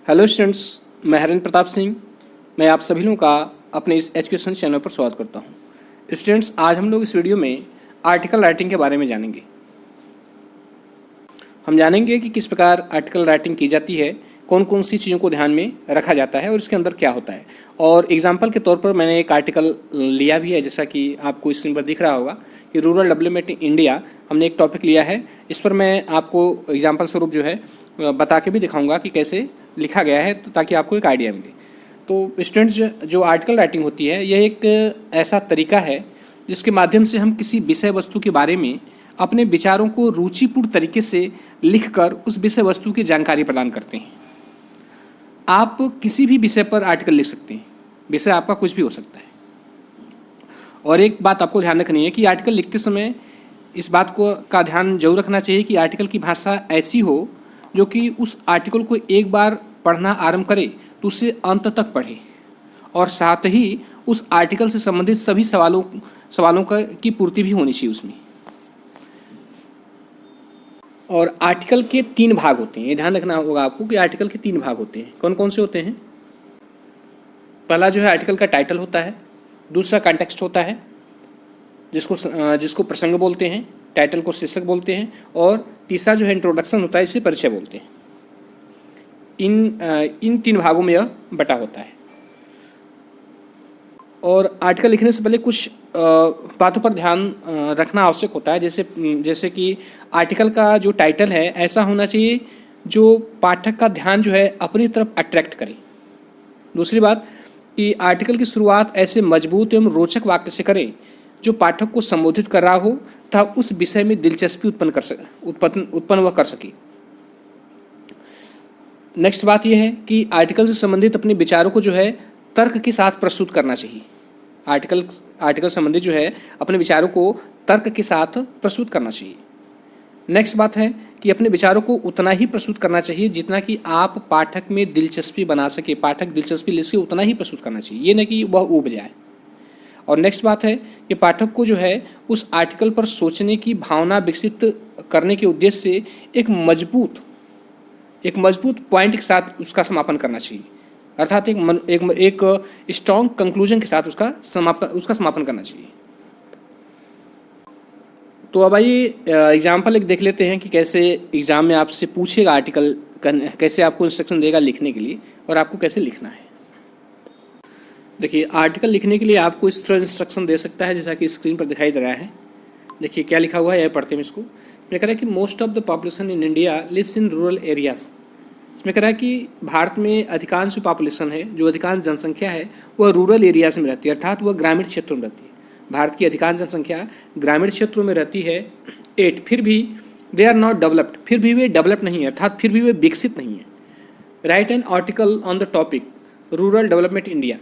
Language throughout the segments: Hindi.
हेलो स्टूडेंट्स, मैं हरेंद्र प्रताप सिंह। मैं आप सभी लोगों का अपने इस एजुकेशन चैनल पर स्वागत करता हूं। स्टूडेंट्स, आज हम लोग इस वीडियो में आर्टिकल राइटिंग के बारे में जानेंगे। हम जानेंगे कि किस प्रकार आर्टिकल राइटिंग की जाती है, कौन कौन सी चीज़ों को ध्यान में रखा जाता है और इसके अंदर क्या होता है। और एग्जाम्पल के तौर पर मैंने एक आर्टिकल लिया भी है, जैसा कि आपको स्क्रीन पर दिख रहा होगा कि रूरल डेवलपमेंट इन इंडिया। हमने एक टॉपिक लिया है, इस पर मैं आपको एग्जाम्पल स्वरूप जो है बता के भी दिखाऊंगा कि कैसे लिखा गया है, तो ताकि आपको एक आइडिया मिले। तो स्टूडेंट्स, जो आर्टिकल राइटिंग होती है, यह एक ऐसा तरीका है जिसके माध्यम से हम किसी विषय वस्तु के बारे में अपने विचारों को रुचिपूर्ण तरीके से लिखकर उस विषय वस्तु की जानकारी प्रदान करते हैं। आप किसी भी विषय पर आर्टिकल लिख सकते हैं, विषय आपका कुछ भी हो सकता है। और एक बात आपको ध्यान रखनी है कि आर्टिकल लिखते समय इस बात को का ध्यान जरूर रखना चाहिए कि आर्टिकल की भाषा ऐसी हो जो कि उस आर्टिकल को एक बार पढ़ना आरंभ करे तो उसे अंत तक पढ़े, और साथ ही उस आर्टिकल से संबंधित सभी सवालों की पूर्ति भी होनी चाहिए उसमें। और आर्टिकल के 3 भाग होते हैं, ये ध्यान रखना होगा आपको कि आर्टिकल के 3 भाग होते हैं। कौन कौन से होते हैं? पहला जो है आर्टिकल का टाइटल होता है, दूसरा कॉन्टेक्स्ट होता है जिसको प्रसंग बोलते हैं, टाइटल को शीर्षक बोलते हैं, और तीसरा जो है इंट्रोडक्शन होता है, इसे परिचय बोलते हैं। इन 3 भागों में यह बटा होता है। और आर्टिकल लिखने से पहले कुछ बातों पर ध्यान रखना आवश्यक होता है, जैसे कि आर्टिकल का जो टाइटल है ऐसा होना चाहिए जो पाठक का ध्यान जो है अपनी तरफ अट्रैक्ट करे। दूसरी बात कि आर्टिकल की शुरुआत ऐसे मजबूत एवं रोचक वाक्य से करें जो पाठक को संबोधित कर रहा हो तथा उस विषय में दिलचस्पी उत्पन्न वह कर सके। नेक्स्ट बात यह है कि आर्टिकल से संबंधित अपने विचारों को जो है तर्क के साथ प्रस्तुत करना चाहिए। आर्टिकल संबंधित जो है अपने विचारों को तर्क के साथ प्रस्तुत करना चाहिए। नेक्स्ट बात है कि अपने विचारों को उतना ही प्रस्तुत करना चाहिए जितना कि आप पाठक में दिलचस्पी बना सके। पाठक दिलचस्पी ले सके उतना ही प्रस्तुत करना चाहिए, ये नहीं कि वह ऊब जाए। और नेक्स्ट बात है कि पाठक को जो है उस आर्टिकल पर सोचने की भावना विकसित करने के उद्देश्य से एक मजबूत पॉइंट के साथ उसका समापन करना चाहिए, अर्थात एक स्ट्रॉन्ग कंक्लूजन के साथ उसका समापन करना चाहिए। तो अब आइए एग्जाम्पल एक देख लेते हैं कि कैसे एग्जाम में आपसे पूछेगा आर्टिकल, कैसे आपको इंस्ट्रक्शन देगा लिखने के लिए और आपको कैसे लिखना है। देखिए, आर्टिकल लिखने के लिए आपको इस तरह इंस्ट्रक्शन दे सकता है जैसा कि स्क्रीन पर दिखाई दे रहा है। देखिए क्या लिखा हुआ है, यह पढ़ते हैं इसको। इसमें कह रहा है कि most of the population in India lives in rural areas. इसमें कह रहा है कि भारत में अधिकांश पॉपुलेशन है, जो अधिकांश जनसंख्या है वह रूरल एरियाज में रहती है, अर्थात वह ग्रामीण क्षेत्रों में रहती है। भारत की अधिकांश जनसंख्या ग्रामीण क्षेत्रों में रहती है। 8 फिर भी दे आर नॉट डेवलप्ड, फिर भी वे डेवलप नहीं है, अर्थात फिर भी वे विकसित नहीं है। Right an article on the topic rural development India.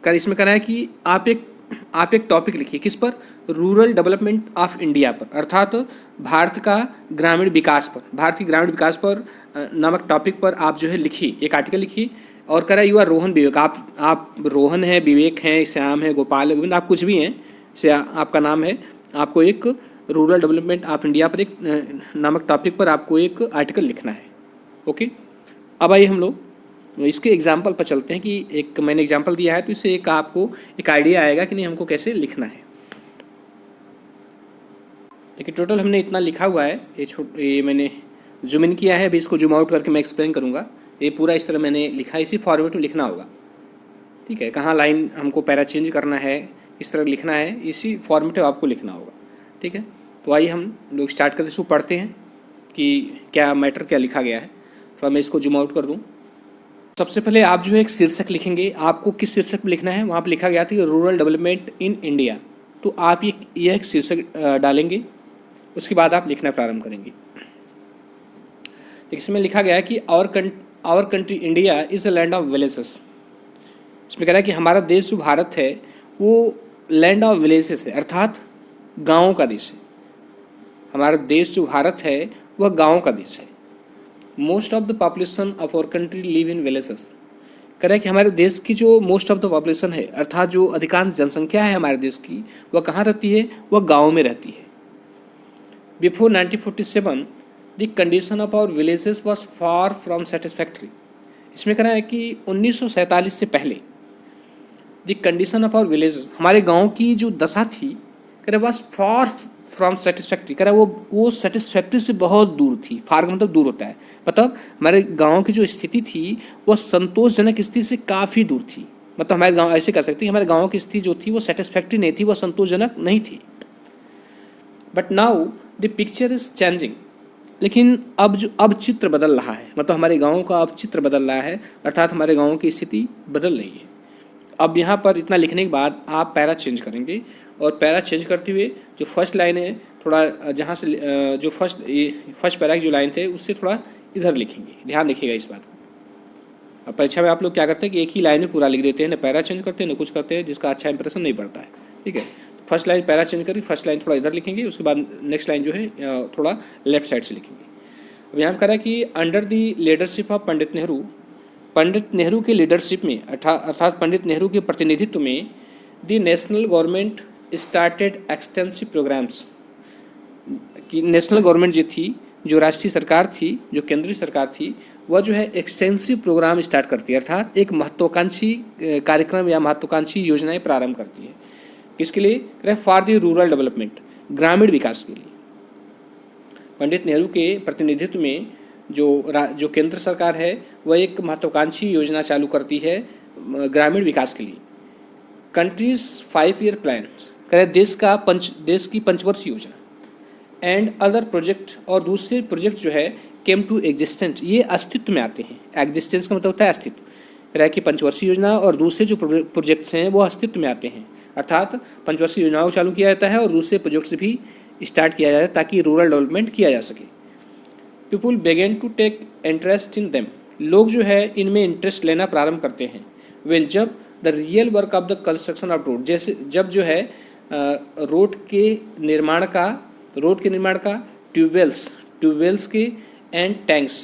इसमें कहना है कि आप एक टॉपिक लिखिए, किस पर? रूरल डेवलपमेंट ऑफ इंडिया पर, अर्थात भारत का ग्रामीण विकास पर, भारत की ग्रामीण विकास पर नामक टॉपिक पर आप जो है लिखिए, एक आर्टिकल लिखिए। और कह रहा है यू आर रोहन विवेक, आप रोहन है, विवेक हैं, श्याम है, गोपाल है, गोविंद, आप कुछ भी हैं, से आपका नाम है। आपको एक रूरल डेवलपमेंट ऑफ इंडिया पर एक नामक टॉपिक पर आपको एक आर्टिकल लिखना है। ओके, अब आइए हम लोग इसके एग्जाम्पल पर चलते हैं कि एक मैंने एग्जाम्पल दिया है तो इससे आपको एक आइडिया आएगा कि नहीं हमको कैसे लिखना है। देखिए टोटल हमने इतना लिखा हुआ है, ये मैंने जूम इन किया है, अभी इसको जूम आउट करके मैं एक्सप्लेन करूँगा। ये पूरा इस तरह मैंने लिखा है, इसी फॉर्मेट में लिखना होगा। ठीक है, कहाँ लाइन हमको पैरा चेंज करना है, इस तरह लिखना है, इसी फॉर्मेट में आपको लिखना होगा। ठीक है, तो आइए हम लोग स्टार्ट करते इसको पढ़ते हैं कि क्या मैटर क्या लिखा गया है। थोड़ा मैं इसको जूम आउट कर दूँ। सबसे पहले आप जो है एक शीर्षक लिखेंगे। आपको किस शीर्षक में लिखना है, वहाँ पर लिखा गया था कि रूरल डेवलपमेंट इन इंडिया, तो आप यह एक शीर्षक डालेंगे। उसके बाद आप लिखना प्रारंभ करेंगे। इसमें लिखा गया है कि our country India is a land of villages. इसमें कह रहा है कि हमारा देश जो भारत है वो लैंड ऑफ विलेजेस है, अर्थात गाँवों का देश है। हमारा देश जो भारत है वह गाँवों का देश है। Most of the population of our country live in villages. कह रहा है कि हमारे देश की जो मोस्ट ऑफ द पॉपुलेशन है, अर्थात जो अधिकांश जनसंख्या है हमारे देश की, वह कहाँ रहती है? वह गाँव में रहती है। Before 1947 the condition of our villages was far from satisfactory. इसमें कह रहा है कि 1947 से पहले the condition of our village, हमारे गांव की जो दशा थी, कह रहा वाज फार फ्रॉम सेटिस्फैक्ट्री, कह रहा वो सेटिस्फैक्ट्री से बहुत दूर थी। फार का मतलब दूर होता है, मतलब हमारे गांव की जो स्थिति थी वह संतोषजनक स्थिति से काफ़ी दूर थी। मतलब हमारे गांव, ऐसे कह सकते हैं हमारे गांव की स्थिति जो थी वो सेटिस्फैक्ट्री नहीं थी, वो संतोषजनक नहीं थी। But now the picture is changing, लेकिन अब चित्र बदल रहा है, मतलब हमारे गांव का अब चित्र बदल रहा है, अर्थात हमारे गांव की स्थिति बदल रही है। अब यहाँ पर इतना लिखने के बाद आप पैरा चेंज करेंगे, और पैरा चेंज करते हुए जो फर्स्ट लाइन है थोड़ा जहाँ से जो फर्स्ट पैरा की जो लाइन थे उससे थोड़ा इधर लिखेंगे, ध्यान रखिएगा इस बात को। अब परीक्षा में आप लोग क्या करते हैं कि एक ही लाइन में पूरा लिख देते हैं, ना पैरा चेंज करते हैं ना कुछ करते हैं, जिसका अच्छा इंप्रेशन नहीं पड़ता है। ठीक है, फर्स्ट लाइन पैरा चेंज करके फर्स्ट लाइन थोड़ा इधर लिखेंगे, उसके बाद नेक्स्ट लाइन जो है थोड़ा लेफ्ट साइड से लिखेंगे। अब यहाँ कह रहा है कि under the leadership of Pandit Nehru के लीडरशिप में, अर्थात पंडित नेहरू के प्रतिनिधित्व में, the national government started extensive programmes, कि नेशनल गवर्नमेंट जो थी, जो राष्ट्रीय सरकार थी, जो केंद्रीय सरकार थी, वह जो है एक्सटेंसिव प्रोग्राम स्टार्ट करती है, अर्थात एक महत्वाकांक्षी कार्यक्रम या महत्वाकांक्षी योजनाएं प्रारंभ करती है। किसके लिए? फॉर द रूरल डेवलपमेंट, ग्रामीण विकास के लिए। पंडित नेहरू के प्रतिनिधित्व में जो केंद्र सरकार है वह एक महत्वाकांक्षी योजना चालू करती है ग्रामीण विकास के लिए। कंट्रीज 5 ईयर प्लान, करें देश की पंचवर्षीय योजना, एंड अदर प्रोजेक्ट, और दूसरे प्रोजेक्ट जो है केम टू एग्जिस्टेंस, ये अस्तित्व में आते हैं। एग्जिस्टेंस का मतलब होता है अस्तित्व, करें कि पंचवर्षीय योजना और दूसरे जो प्रोजेक्ट्स हैं वो अस्तित्व में आते हैं, अर्थात पंचवर्षीय योजनाओं को चालू किया जाता है और दूसरे प्रोजेक्ट्स भी स्टार्ट किया जाता है ताकि रूरल डेवलपमेंट किया जा सके। People began to take interest in them, लोग जो है इनमें इंटरेस्ट लेना प्रारंभ करते हैं। व्हेन, जब the real work of the construction of road, जैसे जब जो है रोड के निर्माण का ट्यूबवेल्स के एंड टैंक्स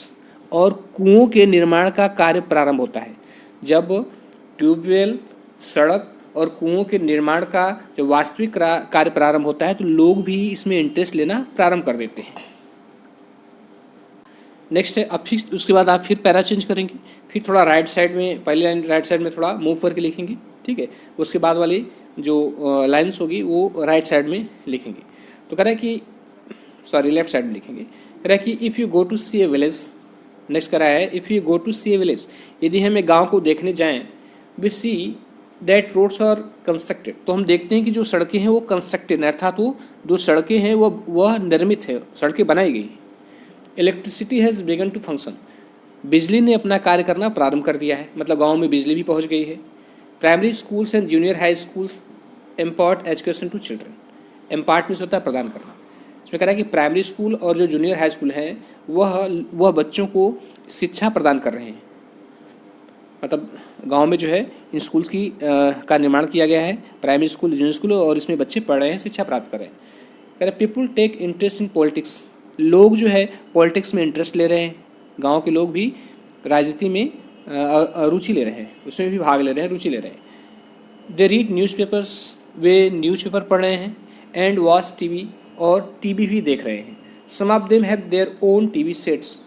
और कुओं के निर्माण का कार्य प्रारंभ होता है। जब ट्यूबवेल, सड़क और कुओं के निर्माण का जो वास्तविक कार्य प्रारंभ होता है तो लोग भी इसमें इंटरेस्ट लेना प्रारंभ कर देते हैं। नेक्स्ट है, अब फिर उसके बाद आप फिर पैरा चेंज करेंगे, फिर थोड़ा राइट साइड में, पहली लाइन राइट साइड में थोड़ा मूव करके लिखेंगे। ठीक है, उसके बाद वाली जो लाइन्स होगी वो राइट साइड में लिखेंगे। तो कह रहा है कि लेफ्ट साइड में लिखेंगे। कह रहा है कि if you go to see a village, next कह रहा है if you go to see a village, यदि हम एक गाँव को देखने जाएँ, we see that roads are constructed, तो हम देखते हैं कि जो सड़कें हैं वो कंस्ट्रक्टेड हैं, अर्थात वो जो सड़कें हैं वह निर्मित है, सड़कें बनाई गई हैं। Electricity has begun to function, बिजली ने अपना कार्य करना प्रारंभ कर दिया है, मतलब गांव में बिजली भी पहुंच गई है। Primary schools and junior high schools impart education to children, impart means होता है प्रदान करना। इसमें कह रहा है कि प्राइमरी स्कूल और जो जूनियर हाई स्कूल हैं वह बच्चों को शिक्षा प्रदान कर रहे हैं, मतलब गांव में जो है इन स्कूल्स की का निर्माण किया गया है, प्राइमरी स्कूल, जूनियर स्कूल, और इसमें बच्चे पढ़ रहे हैं, शिक्षा प्राप्त कर रहे हैं। कह रहे people take interest in politics, लोग जो है पॉलिटिक्स में इंटरेस्ट ले रहे हैं, गांव के लोग भी राजनीति में रुचि ले रहे हैं, उसमें भी भाग ले रहे हैं, रुचि ले रहे हैं। दे रीड न्यूज़पेपर्स, वे न्यूज़पेपर पढ़ रहे हैं, एंड वॉच टीवी, और टीवी भी देख रहे हैं। Some of them have their own TV sets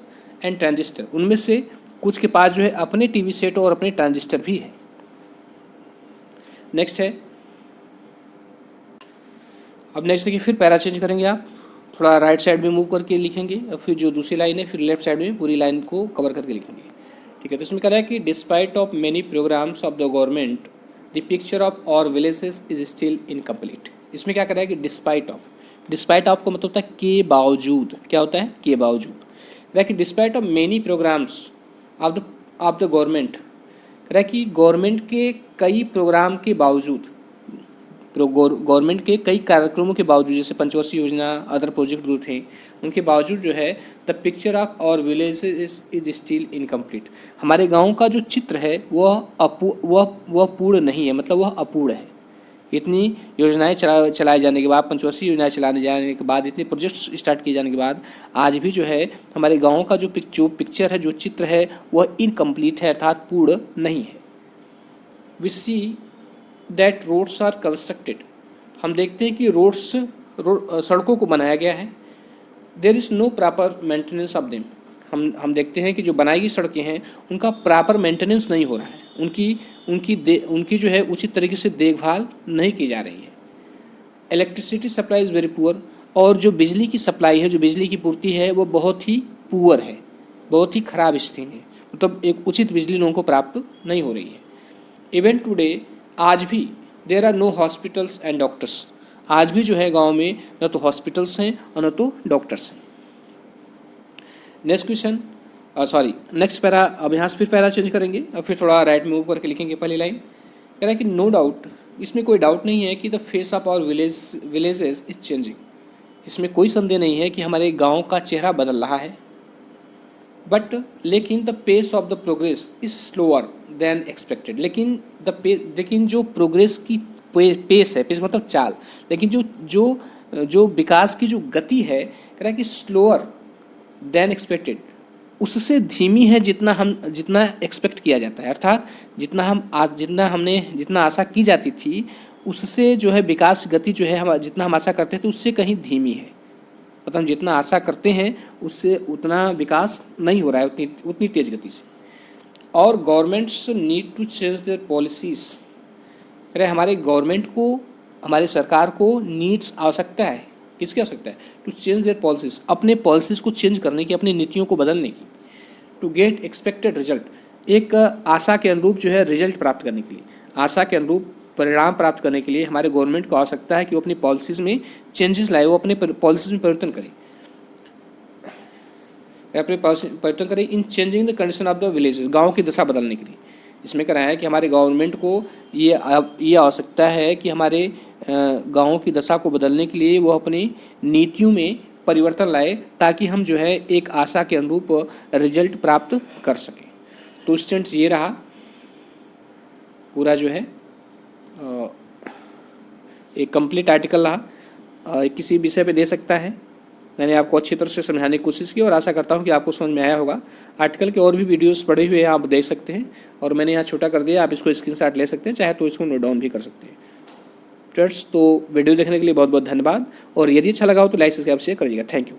and transistor, उनमें से कुछ के पास जो है अपने टीवी सेट और अपने ट्रांजिस्टर भी है। नेक्स्ट है, अब नेक्स्ट देखिए, फिर पैरा चेंज करेंगे आप, थोड़ा राइट साइड में मूव करके लिखेंगे, और फिर जो दूसरी लाइन है फिर लेफ्ट साइड में पूरी लाइन को कवर करके लिखेंगे। ठीक है, तो इसमें कह रहा है कि despite of many programmes of the government the picture of our villages is still incomplete. इसमें क्या कह रहा है कि डिस्पाइट ऑफ का मतलब होता है के बावजूद, क्या होता है? के बावजूद। कह रहा है कि despite of many programmes of the government, कह रहा है कि गवर्नमेंट के कई प्रोग्राम के बावजूद, गवर्नमेंट के कई कार्यक्रमों के बावजूद, जैसे पंचवर्षीय योजना, अदर प्रोजेक्ट जो थे, उनके बावजूद जो है the picture of our village is still incomplete, हमारे गांव का जो चित्र है वह पूर्ण नहीं है, मतलब वह अपूर्ण है। इतनी योजनाएं चलाए जाने के बाद, पंचवर्षीय योजनाएं चलाने जाने के बाद, इतने प्रोजेक्ट्स स्टार्ट किए जाने के बाद आज भी जो है हमारे गाँव का जो पिक्चर है, जो चित्र है, वह इनकम्प्लीट है, अर्थात पूर्ण नहीं है। We see that roads are constructed, हम देखते हैं कि सड़कों को बनाया गया है। There is no proper maintenance of them, हम देखते हैं कि जो बनाई गई सड़कें हैं उनका प्रॉपर मेंटेनेंस नहीं हो रहा है, उनकी जो है उचित तरीके से देखभाल नहीं की जा रही है। Electricity supply is very poor, और जो बिजली की सप्लाई है, जो बिजली की पूर्ति है, वो बहुत ही पुअर है, बहुत ही ख़राब स्थिति में, मतलब एक उचित बिजली लोगों को प्राप्त नहीं हो रही है। इवन टुडे, आज भी there are no hospitals and doctors, आज भी जो है गांव में न तो हॉस्पिटल्स हैं और न तो डॉक्टर्स हैं। नेक्स्ट क्वेश्चन, नेक्स्ट पैरा, अब यहाँ से फिर पैरा चेंज करेंगे, अब फिर थोड़ा राइट मूव करके लिखेंगे पहली लाइन। कह रहा है कि नो डाउट, इसमें कोई डाउट नहीं है कि the face of our villages is changing, इसमें कोई संदेह नहीं है कि हमारे गांव का चेहरा बदल रहा है। बट लेकिन the pace of the progress is slower than expected, लेकिन जो प्रोग्रेस की पेस है, पेस मतलब चाल, लेकिन जो विकास की जो गति है, कह रहा है कि स्लोअर देन एक्सपेक्टेड, उससे धीमी है जितना एक्सपेक्ट किया जाता है, अर्थात जितना आशा की जाती थी उससे जो है विकास गति जो है हम जितना हम आशा करते थे उससे कहीं धीमी है। मतलब हम जितना आशा करते हैं उससे उतना विकास नहीं हो रहा है उतनी तेज गति से। और governments need to change their policies, अरे हमारे गवर्नमेंट को, हमारे सरकार को नीड्स आवश्यकता है, किसकी आवश्यकता है? टू चेंज देयर पॉलिसीज़, अपने पॉलिसीज़ को चेंज करने की, अपनी नीतियों को बदलने की। टू गेट एक्सपेक्टेड रिजल्ट, एक आशा के अनुरूप जो है रिजल्ट प्राप्त करने के लिए, आशा के अनुरूप परिणाम प्राप्त करने के लिए हमारे गवर्नमेंट को आवश्यकता है कि वो अपनी पॉलिसीज़ में चेंजेस लाए, वो अपने पॉलिसीज़ में परिवर्तन करे, परिवर्तन करे इन changing the condition of the villages, गाँव की दशा बदलने के लिए। इसमें कराया है कि हमारे गवर्नमेंट को ये आवश्यकता है कि हमारे गाँव की दशा को बदलने के लिए वो अपनी नीतियों में परिवर्तन लाए, ताकि हम जो है एक आशा के अनुरूप रिजल्ट प्राप्त कर सकें। तो स्टूडेंट्स ये रहा पूरा जो है एक कंप्लीट आर्टिकल रहा, किसी विषय पे दे सकता है। मैंने आपको अच्छी तरह से समझाने की कोशिश की और आशा करता हूँ कि आपको समझ में आया होगा। आर्टिकल के और भी वीडियोस पड़े हुए हैं, आप देख सकते हैं, और मैंने यहाँ छोटा कर दिया, आप इसको स्क्रीनशॉट ले सकते हैं, चाहे तो इसको नोट डाउन भी कर सकते हैं। फ्रेंड्स, तो वीडियो देखने के लिए बहुत बहुत धन्यवाद, और यदि अच्छा लगा हो तो लाइक सब्सक्राइब शेयर करिएगा। Thank you.